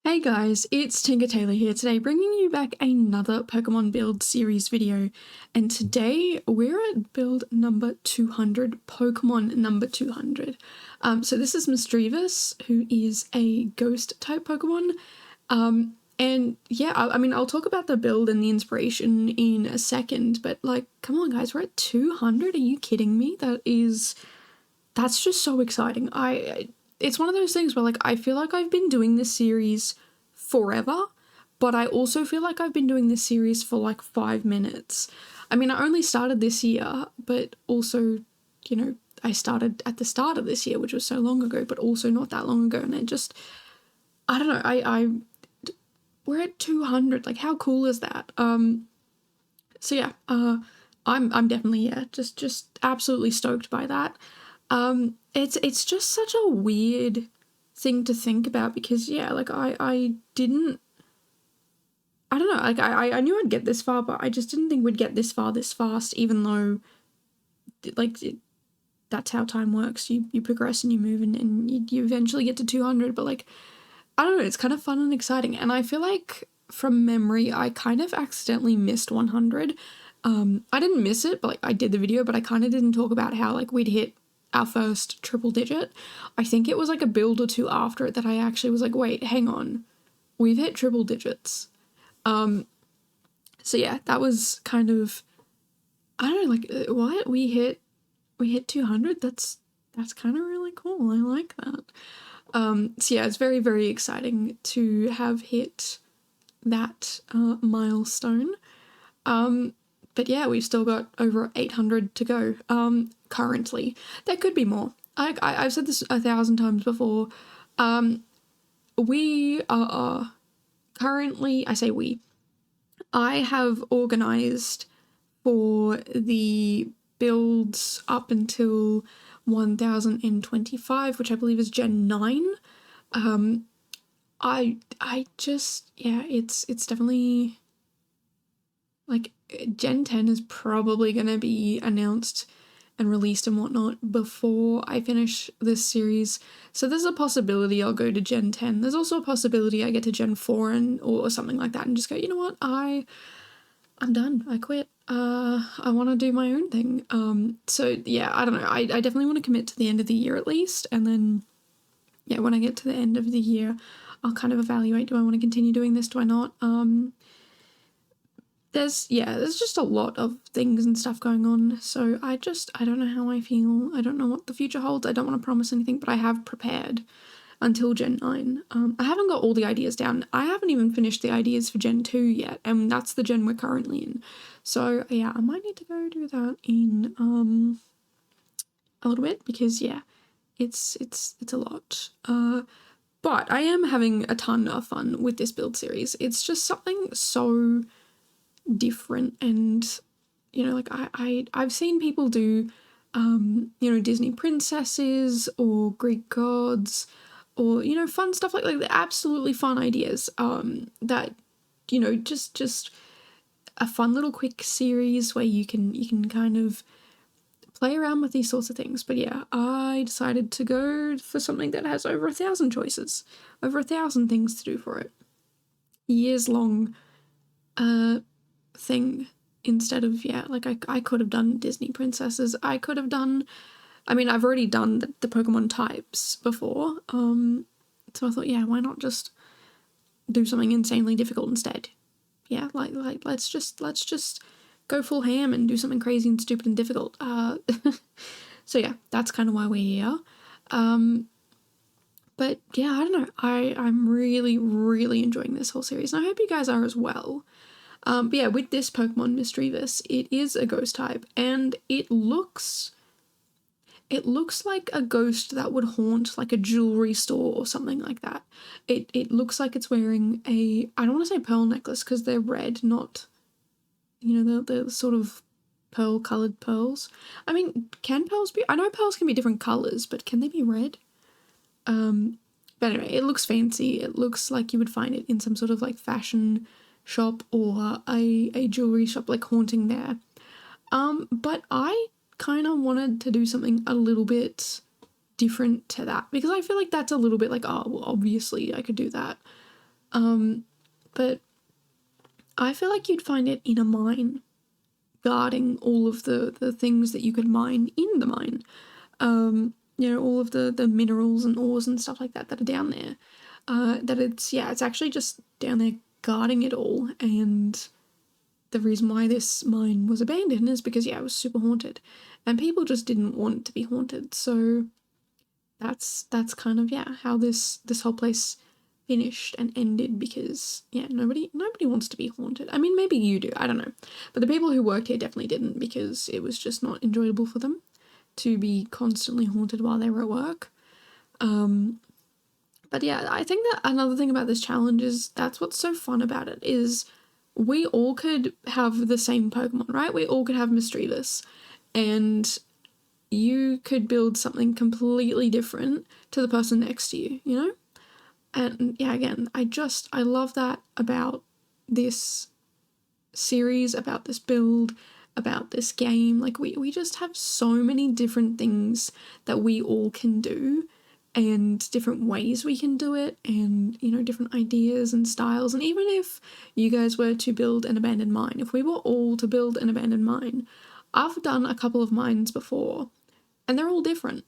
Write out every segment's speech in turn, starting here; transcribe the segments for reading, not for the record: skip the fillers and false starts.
Hey guys, it's Tinker Taylor here today, bringing you back another Pokemon build series video, and today we're at build number 200, Pokemon number 200. So this is Misdreavus, who is a ghost type Pokemon, and yeah, I mean, I'll talk about the build and the inspiration in a second, but like, come on guys, we're at 200, are you kidding me? That's just so exciting. It's one of those things where like I feel like I've been doing this series forever, but I also feel like I've been doing this series for like 5 minutes. I mean, I only started this year, but also, I started at the start of this year, which was so long ago, but also not that long ago, and I don't know, we're at 200, like how cool is that? So yeah, I'm definitely, just absolutely stoked by that. It's just such a weird thing to think about because yeah, like I don't know, like I knew I'd get this far, but I just didn't think we'd get this far this fast, even though that's how time works. You progress and you move and you eventually get to 200, but like, I don't know, it's kind of fun and exciting. And I feel like from memory, I kind of accidentally missed 100. I didn't miss it, but like I did the video, but I kind of didn't talk about how like we'd hit our first triple digit. I think it was like a build or two after it that I actually was like, wait, hang on, we've hit triple digits. So yeah, that was kind of, I don't know, like what we hit 200. That's kind of really cool. I like that. So yeah, it's very, very exciting to have hit that milestone. But yeah, we've still got over 800 to go currently. There could be more. I've said this 1,000 times before. We are currently, I say we, I have organised for the builds up until 1025, which I believe is Gen 9. I just, yeah, it's definitely, like, Gen 10 is probably going to be announced and released and whatnot before I finish this series. So there's a possibility I'll go to Gen 10. There's also a possibility I get to Gen 4 or something like that and just go, you know what, I'm done. I quit. I want to do my own thing. So yeah, I don't know. I definitely want to commit to the end of the year at least. And then, yeah, when I get to the end of the year, I'll kind of evaluate, do I want to continue doing this? Do I not? There's just a lot of things and stuff going on. So I don't know how I feel. I don't know what the future holds. I don't want to promise anything, but I have prepared until Gen 9. I haven't got all the ideas down. I haven't even finished the ideas for Gen 2 yet, and that's the gen we're currently in. So yeah, I might need to go do that in a little bit because yeah, it's a lot. But I am having a ton of fun with this build series. It's just something so different, and like I've seen people do Disney princesses or Greek gods or fun stuff like the absolutely fun ideas that just a fun little quick series where you can kind of play around with these sorts of things. But yeah, I decided to go for something that has over 1,000 choices, over 1,000 things to do for it, years long thing, instead of I could have done Disney princesses. I could have done, I mean, I've already done the Pokemon types before, so I thought, yeah, why not just do something insanely difficult instead? Yeah, like let's just go full ham and do something crazy and stupid and difficult. So yeah, that's kind of why we're here. But yeah, I don't know, I'm really, really enjoying this whole series, and I hope you guys are as well. But yeah, with this Pokemon Misdreavus, it is a ghost type, and it looks like a ghost that would haunt like a jewelry store or something like that. It looks like it's wearing I don't want to say pearl necklace because they're red, not, the sort of pearl colored pearls. I mean, can pearls be? I know pearls can be different colors, but can they be red? But anyway, it looks fancy. It looks like you would find it in some sort of like fashion shop or a jewelry shop, like haunting there. But I kind of wanted to do something a little bit different to that because I feel like that's a little bit like, oh, well, obviously I could do that. But I feel like you'd find it in a mine, guarding all of the things that you could mine in the mine. All of the minerals and ores and stuff like that are down there. That it's actually just down there guarding it all. And the reason why this mine was abandoned is because it was super haunted, and people just didn't want to be haunted. So that's kind of how this whole place finished and ended, because nobody wants to be haunted. I mean, maybe you do, I don't know, but the people who worked here definitely didn't, because it was just not enjoyable for them to be constantly haunted while they were at work. But I think that another thing about this challenge is that's what's so fun about it, is we all could have the same Pokemon, right? We all could have Misdreavus, and you could build something completely different to the person next to you, you know? And again, I love that about this series, about this build, about this game. Like, we just have so many different things that we all can do, and different ways we can do it, and different ideas and styles. And even if you guys were to build an abandoned mine, if we were all to build an abandoned mine, I've done a couple of mines before, and they're all different.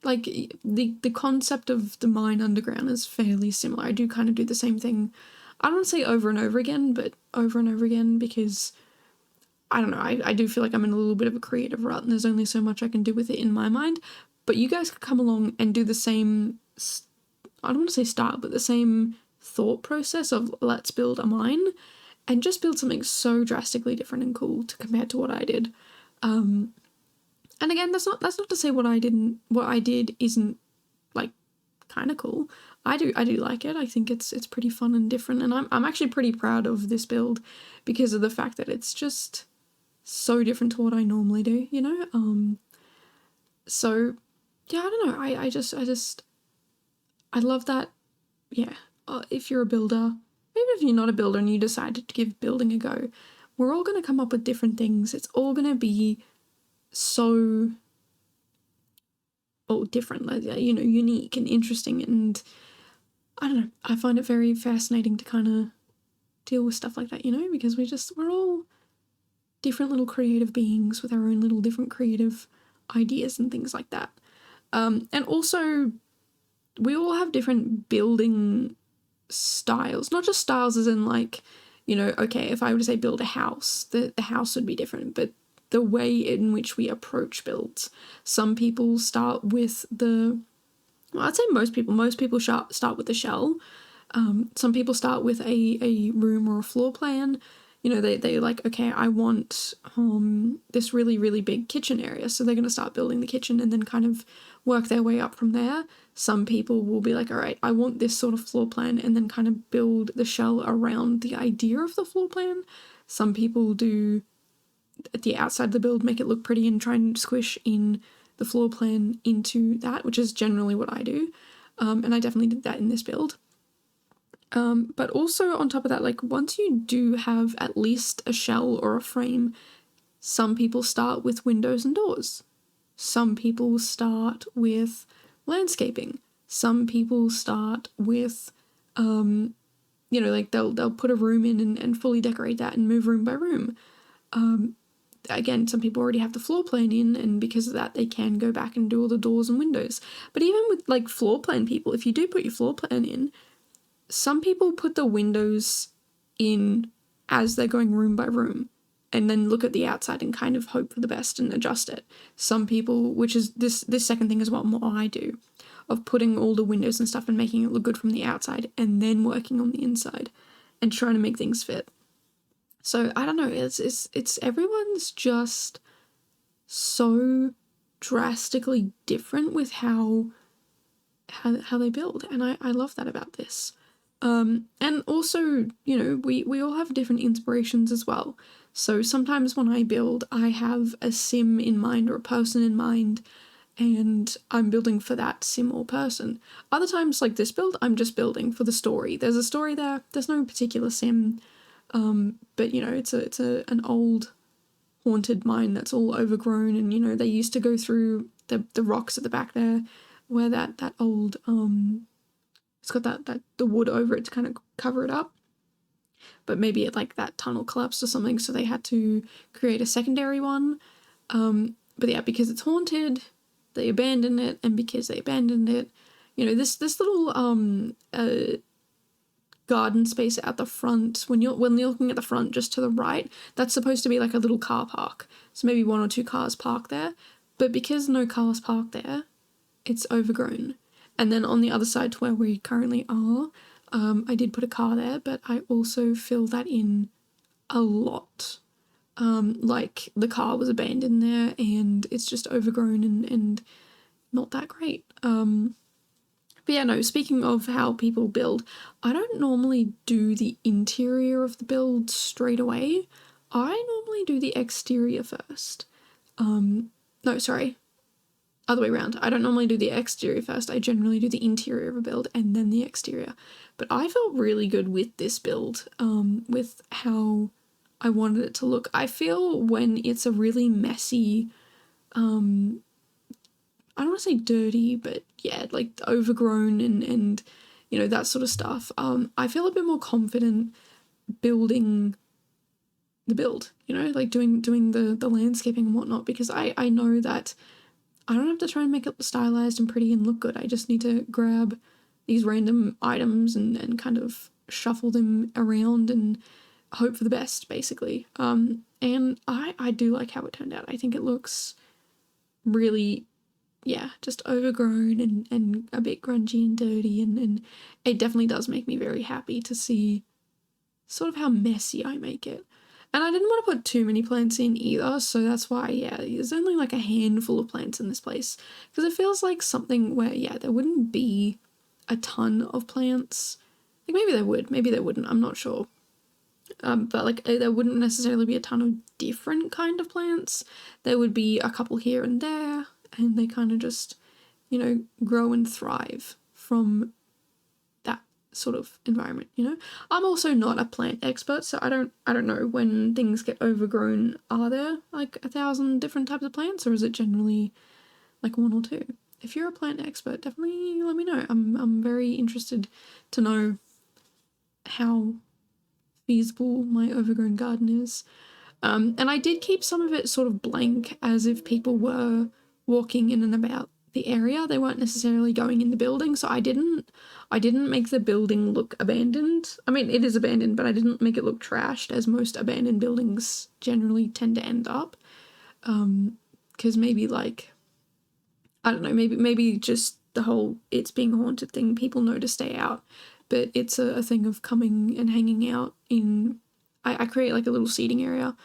Like, the concept of the mine underground is fairly similar. I do kind of do the same thing. I don't want to say over and over again, but over and over again, because I don't know, I do feel like I'm in a little bit of a creative rut, and there's only so much I can do with it in my mind. But you guys could come along and do the same, I don't want to say style, but the same thought process of let's build a mine, and just build something so drastically different and cool to compare to what I did. And again, that's not to say what I did isn't, like, kind of cool. I do like it. I think it's pretty fun and different, and I'm actually pretty proud of this build because of the fact that it's just so different to what I normally do, you know? So I don't know. I love that. If you're a builder, even if you're not a builder and you decide to give building a go, we're all going to come up with different things. It's all going to be so different, unique and interesting, and I don't know, I find it very fascinating to kind of deal with stuff like that, because we're all different little creative beings with our own little different creative ideas and things like that. And also, we all have different building styles, not just styles as in, like, okay, if I were to say build a house, the house would be different, but the way in which we approach builds. Some people start with I'd say most people start with the shell. Some people start with a room or a floor plan. They like, okay, I want this really, really big kitchen area. So they're going to start building the kitchen and then kind of work their way up from there. Some people will be like, all right, I want this sort of floor plan, and then kind of build the shell around the idea of the floor plan. Some people do at the outside of the build, make it look pretty and try and squish in the floor plan into that, which is generally what I do. And I definitely did that in this build. But also on top of that, like, once you do have at least a shell or a frame, some people start with windows and doors. Some people start with landscaping. Some people start with, like, they'll put a room in and fully decorate that and move room by room. Again, some people already have the floor plan in, and because of that, they can go back and do all the doors and windows. But even with, like, floor plan people, if you do put your floor plan in, some people put the windows in as they're going room by room, and then look at the outside and kind of hope for the best and adjust it. Some people, which is this second thing is what more I do, of putting all the windows and stuff and making it look good from the outside, and then working on the inside and trying to make things fit. So I don't know, it's everyone's just so drastically different with how they build, and I love that about this. And also, we all have different inspirations as well. So sometimes when I build, I have a sim in mind or a person in mind, and I'm building for that sim or person. Other times, like this build, I'm just building for the story. There's a story there. There's no particular sim. But it's an old haunted mine that's all overgrown, and they used to go through the rocks at the back there where that old It's got that the wood over it to kind of cover it up. But maybe it like that tunnel collapsed or something, so they had to create a secondary one. But yeah, because it's haunted, they abandoned it, and because they abandoned it, you know, this little garden space at the front, when you're looking at the front just to the right, that's supposed to be like a little car park. So maybe 1 or 2 cars parked there. But because no cars parked there, it's overgrown. And then on the other side to where we currently are, I did put a car there, but I also filled that in a lot. Like the car was abandoned there and it's just overgrown and not that great. But yeah, no, speaking of how people build, I don't normally do the interior of the build straight away. I normally do the exterior first. No, sorry. Other way around. I don't normally do the exterior first. I generally do the interior of a build and then the exterior. But I felt really good with this build, with how I wanted it to look. I feel when it's a really messy, I don't want to say dirty, but yeah, like overgrown and you know, that sort of stuff, I feel a bit more confident building the build, you know, like doing the landscaping and whatnot, because I know that I don't have to try and make it stylized and pretty and look good. I just need to grab these random items and kind of shuffle them around and hope for the best, basically. And I do like how it turned out. I think it looks really, yeah, just overgrown and a bit grungy and dirty, and it definitely does make me very happy to see sort of how messy I make it. And I didn't want to put too many plants in either, so that's why, yeah, there's only like a handful of plants in this place. Because it feels like something where, yeah, there wouldn't be a ton of plants. Like maybe there would, maybe there wouldn't, I'm not sure. But like there wouldn't necessarily be a ton of different kind of plants. There would be a couple here and there, and they kind of just, you know, grow and thrive from that sort of environment, you know. I'm also not a plant expert, so I don't know when things get overgrown. Are there like 1,000 different types of plants, or is it generally like 1 or 2? If you're a plant expert, definitely let me know. I'm very interested to know how feasible my overgrown garden is. And I did keep some of it sort of blank, as if people were walking in and about the area. They weren't necessarily going in the building, so I didn't make the building look abandoned. I mean, it is abandoned, but I didn't make it look trashed, as most abandoned buildings generally tend to end up. Because maybe like, I don't know, maybe just the whole it's being haunted thing, people know to stay out. But it's a thing of coming and hanging out in, I create like a little seating area.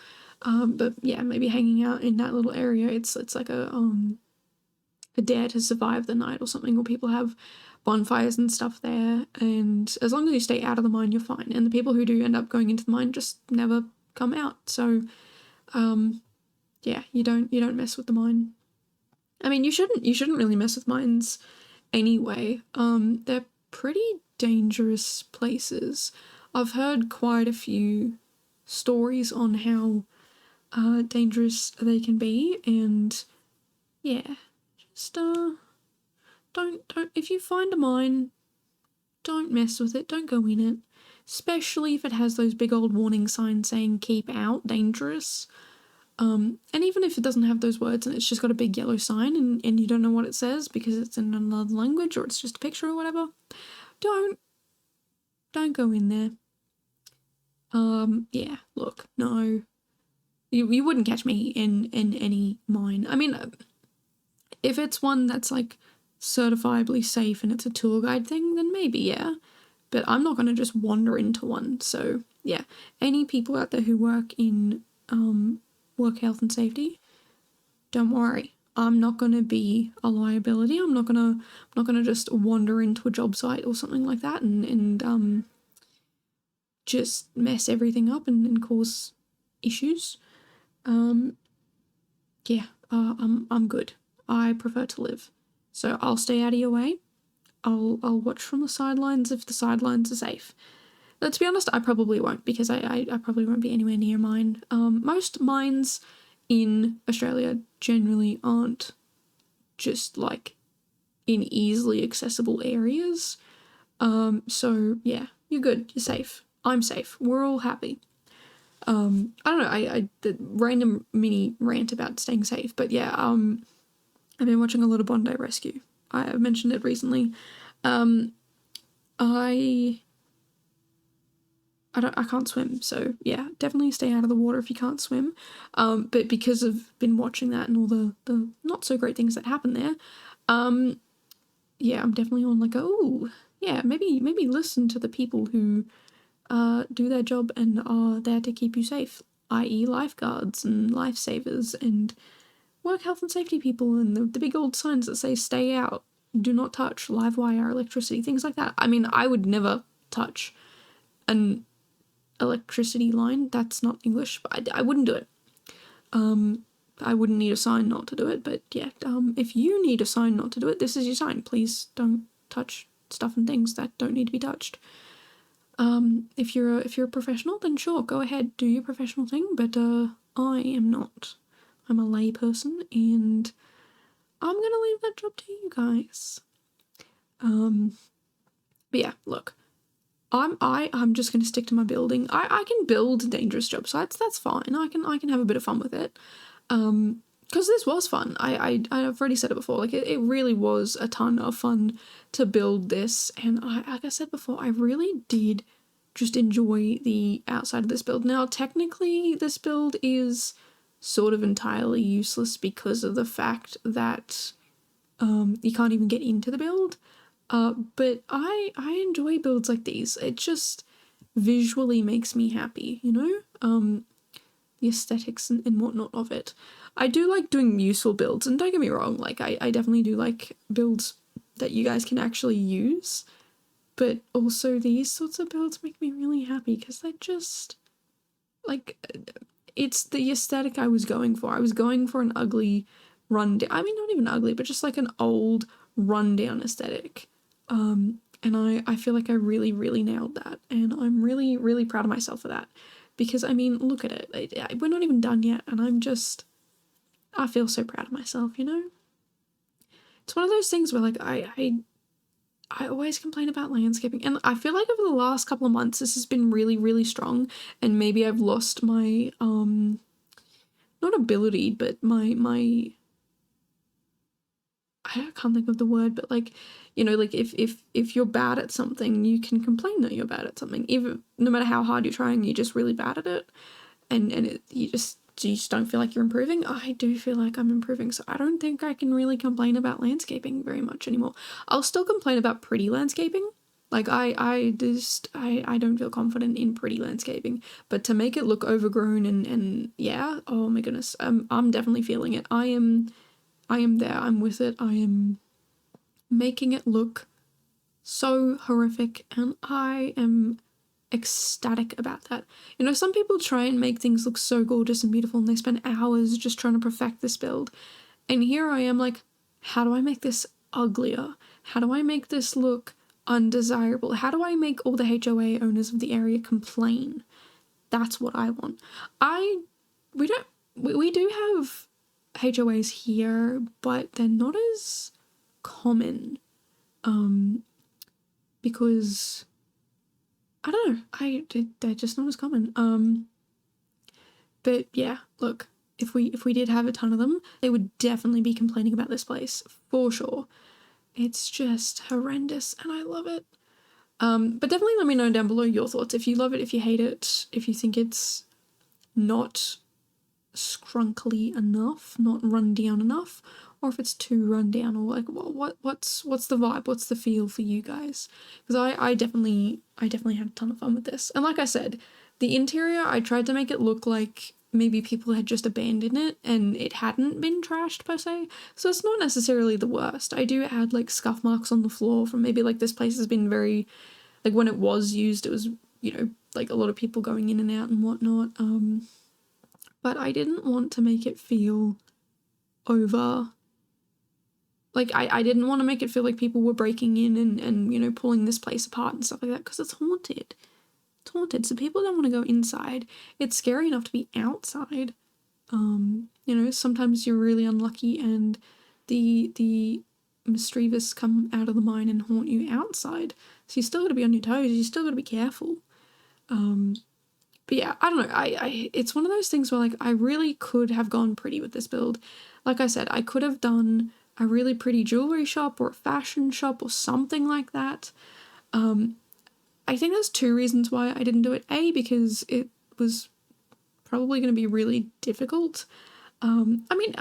But yeah, maybe hanging out in that little area, it's like a dare to survive the night or something, or people have bonfires and stuff there, and as long as you stay out of the mine, you're fine. And the people who do end up going into the mine just never come out. So yeah, you don't mess with the mine. I mean, you shouldn't really mess with mines anyway. They're pretty dangerous places. I've heard quite a few stories on how dangerous they can be, and yeah, just don't if you find a mine, don't mess with it, don't go in it, especially if it has those big old warning signs saying keep out, dangerous. And even if it doesn't have those words and it's just got a big yellow sign and you don't know what it says because it's in another language or it's just a picture or whatever, don't go in there. Yeah, look, no, you wouldn't catch me in any mine. I mean, if it's one that's like certifiably safe and it's a tour guide thing, then maybe, yeah, but I'm not going to just wander into one. So yeah, any people out there who work in work health and safety, don't worry, I'm not going to be a liability. I'm not going to just wander into a job site or something like that and just mess everything up and cause issues. Yeah, I'm good. I prefer to live, so I'll stay out of your way. I'll watch from the sidelines if the sidelines are safe. But to be honest, I probably won't, because I probably won't be anywhere near mine. Most mines in Australia generally aren't just like in easily accessible areas. So yeah, you're good. You're safe. I'm safe. We're all happy. I don't know. I the random mini rant about staying safe, but yeah. I've been watching a lot of Bondi Rescue. I mentioned it recently. I can't swim, so yeah, definitely stay out of the water if you can't swim. But because I've been watching that and all the not so great things that happen there, yeah, I'm definitely on like, oh yeah, maybe listen to the people who do their job and are there to keep you safe, i.e. lifeguards and lifesavers and work health and safety people and the big old signs that say stay out, do not touch, live wire, electricity, things like that. I mean, I would never touch an electricity line. That's not English, but I wouldn't do it. I wouldn't need a sign not to do it, but yeah, if you need a sign not to do it, this is your sign. Please don't touch stuff and things that don't need to be touched. If you're a professional, then sure, go ahead, do your professional thing, but I am not. I'm a lay person, and I'm gonna leave that job to you guys. But yeah, look, I'm just gonna stick to my building. I can build dangerous job sites. That's fine. I can have a bit of fun with it. Because this was fun. I've already said it before. Like it really was a ton of fun to build this, and like I said before, I really did just enjoy the outside of this build. Now, technically, this build is sort of entirely useless because of the fact that you can't even get into the build. But I enjoy builds like these. It just visually makes me happy, you know? The aesthetics and whatnot of it. I do like doing useful builds, and don't get me wrong, like I definitely do like builds that you guys can actually use, but also these sorts of builds make me really happy because they're just like, it's the aesthetic I was going for. I was going for an ugly rundown. I mean, not even ugly, but just like an old rundown aesthetic. And I feel like I really, really nailed that. And I'm really, really proud of myself for that. Because, I mean, look at it. We're not even done yet. And I feel so proud of myself, you know? It's one of those things where, like, I always complain about landscaping. And I feel like over the last couple of months, this has been really, really strong. And maybe I've lost my, not ability, but my I can't think of the word, but like, you know, like if you're bad at something, you can complain that you're bad at something. Even no matter how hard you're trying, you're just really bad at it, and you just don't feel like you're improving. I do feel like I'm improving, so I don't think I can really complain about landscaping very much anymore. I'll still complain about pretty landscaping. Like I don't feel confident in pretty landscaping, but to make it look overgrown and yeah, oh my goodness, I'm definitely feeling it. I am there, I'm with it, I am making it look so horrific, and I am ecstatic about that. You know, some people try and make things look so gorgeous and beautiful, and they spend hours just trying to perfect this build. And here I am like, how do I make this uglier? How do I make this look undesirable? How do I make all the HOA owners of the area complain? That's what I want. We do have HOAs here, but they're not as common, because I don't know, they're just not as common. But yeah, look, if we did have a ton of them, they would definitely be complaining about this place for sure. It's just horrendous, and I love it. But definitely let me know down below your thoughts. If you love it, if you hate it, if you think it's not scrunkly enough, not run down enough, or if it's too run down, or like what's the vibe, what's the feel for you guys? Because I definitely had a ton of fun with this. And like I said, the interior, I tried to make it look like maybe people had just abandoned it and it hadn't been trashed per se, so it's not necessarily the worst. I do add like scuff marks on the floor from maybe like this place has been very, like when it was used, it was, you know, like a lot of people going in and out and whatnot. But I didn't want to make it feel over, like I didn't want to make it feel like people were breaking in and you know, pulling this place apart and stuff like that, because it's haunted. It's haunted, so people don't want to go inside. It's scary enough to be outside. You know, sometimes you're really unlucky and the Misdreavus come out of the mine and haunt you outside. So you still got to be on your toes. You still got to be careful. But yeah, I don't know. I it's one of those things where like I really could have gone pretty with this build. Like I said, I could have done a really pretty jewelry shop or a fashion shop or something like that. I think there's two reasons why I didn't do it. A, because it was probably going to be really difficult. I mean,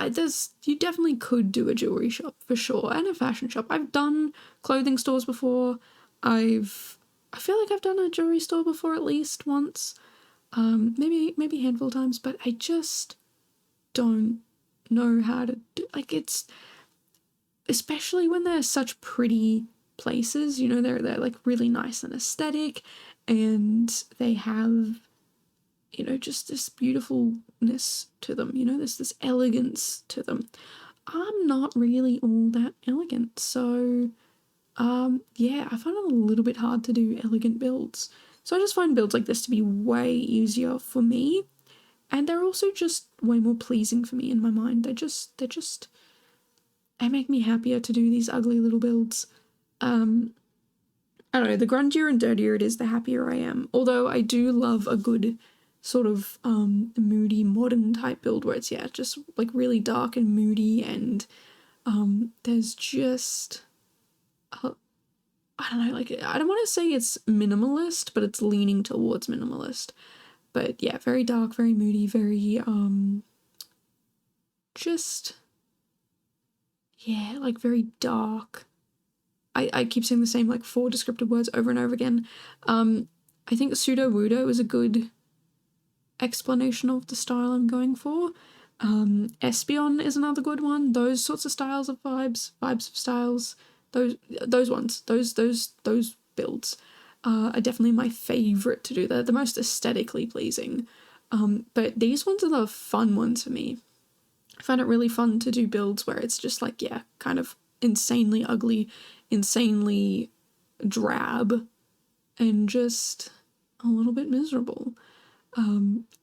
you definitely could do a jewelry shop for sure, and a fashion shop. I've done clothing stores before. I feel like I've done a jewelry store before at least once. Maybe a handful of times, but I just don't know how to do, like, it's, especially when they're such pretty places, you know, they're like really nice and aesthetic, and they have, you know, just this beautifulness to them, you know, this elegance to them. I'm not really all that elegant, so yeah, I find it a little bit hard to do elegant builds. So I just find builds like this to be way easier for me, and they're also just way more pleasing for me in my mind. They make me happier to do these ugly little builds. I don't know, the grungier and dirtier it is, the happier I am. Although I do love a good sort of moody modern type build where it's, yeah, just like really dark and moody, and there's just I don't know, like, I don't want to say it's minimalist, but it's leaning towards minimalist. But yeah, very dark, very moody, very just, yeah, like very dark. I keep saying the same like 4 descriptive words over and over again. I think pseudo wudo is a good explanation of the style I'm going for. Espion is another good one. Those sorts of styles of vibes of styles, those ones, those builds are definitely my favorite to do. They're the most aesthetically pleasing. But these ones are the fun ones for me. I find it really fun to do builds where it's just like, yeah, kind of insanely ugly, insanely drab, and just a little bit miserable.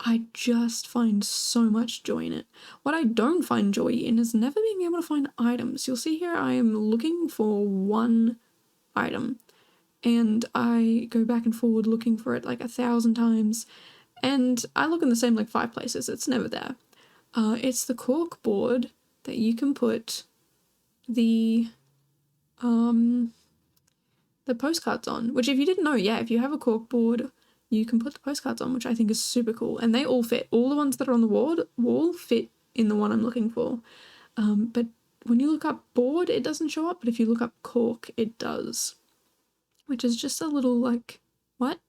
I just find so much joy in it. What I don't find joy in is never being able to find items. You'll see here I am looking for one item, and I go back and forward looking for it like 1,000 times, and I look in the same like 5 places. It's never there. It's the cork board that you can put the postcards on, which if you didn't know, yeah, if you have a cork board, you can put the postcards on, which I think is super cool. And they all fit. All the ones that are on the wall fit in the one I'm looking for. But when you look up board, it doesn't show up. But if you look up cork, it does. Which is just a little like, what?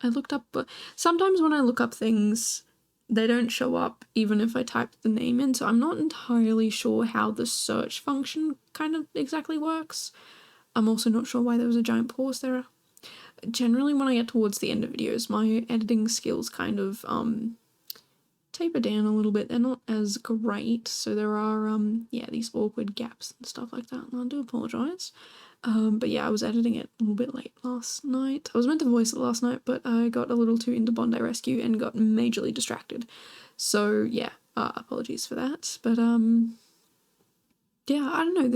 I looked up, but sometimes when I look up things, they don't show up even if I type the name in. So I'm not entirely sure how the search function kind of exactly works. I'm also not sure why there was a giant pause there. Generally, when I get towards the end of videos, my editing skills kind of taper down a little bit. They're not as great, so there are yeah, these awkward gaps and stuff like that, and I do apologise. But yeah, I was editing it a little bit late last night. I was meant to voice it last night, but I got a little too into Bondi Rescue and got majorly distracted. So yeah, apologies for that. But yeah, I don't know,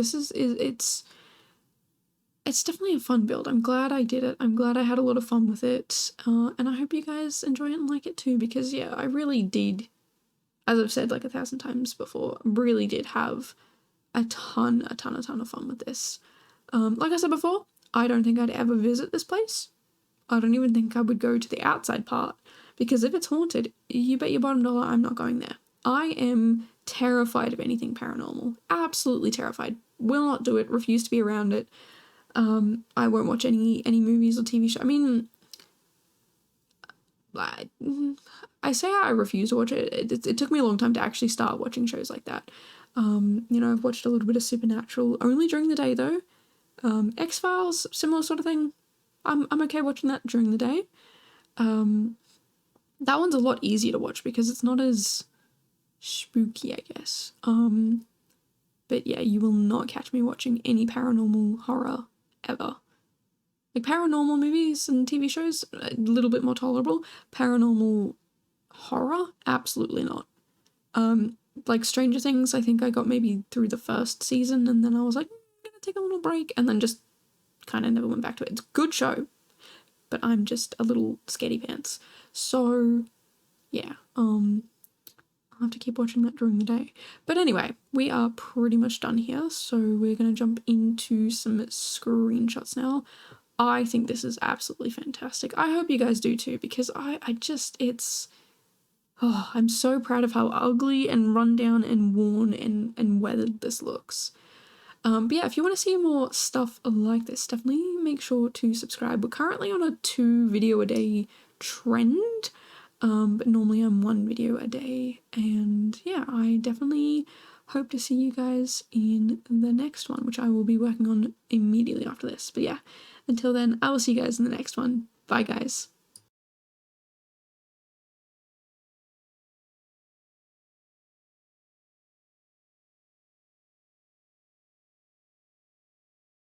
it's definitely a fun build. I'm glad I did it. I'm glad I had a lot of fun with it. And I hope you guys enjoy it and like it too, because yeah, I really did, as I've said like 1,000 times before, really did have a ton of fun with this. Like I said before, I don't think I'd ever visit this place. I don't even think I would go to the outside part, because if it's haunted, you bet your bottom dollar I'm not going there. I am terrified of anything paranormal. Absolutely terrified. Will not do it. Refuse to be around it. I won't watch any movies or TV shows. I mean, I say I refuse to watch it. It took me a long time to actually start watching shows like that. You know, I've watched a little bit of Supernatural, only during the day though. X-Files, similar sort of thing. I'm okay watching that during the day. That one's a lot easier to watch because it's not as spooky, I guess. But yeah, you will not catch me watching any paranormal horror ever. Like, paranormal movies and TV shows, a little bit more tolerable. Paranormal horror, absolutely not. Like Stranger Things, I think I got maybe through the first season, and then I was like, take a little break, and then just kind of never went back to it. It's a good show, but I'm just a little scaredy pants. So yeah, I'll have to keep watching that during the day. But anyway, we are pretty much done here, so we're going to jump into some screenshots now. I think this is absolutely fantastic. I hope you guys do too, because I'm so proud of how ugly and rundown and worn and weathered this looks. But yeah, if you want to see more stuff like this, definitely make sure to subscribe. We're currently on a 2 video a day trend, but normally I'm 1 video a day. And yeah, I definitely hope to see you guys in the next one, which I will be working on immediately after this. But yeah, until then, I will see you guys in the next one. Bye, guys.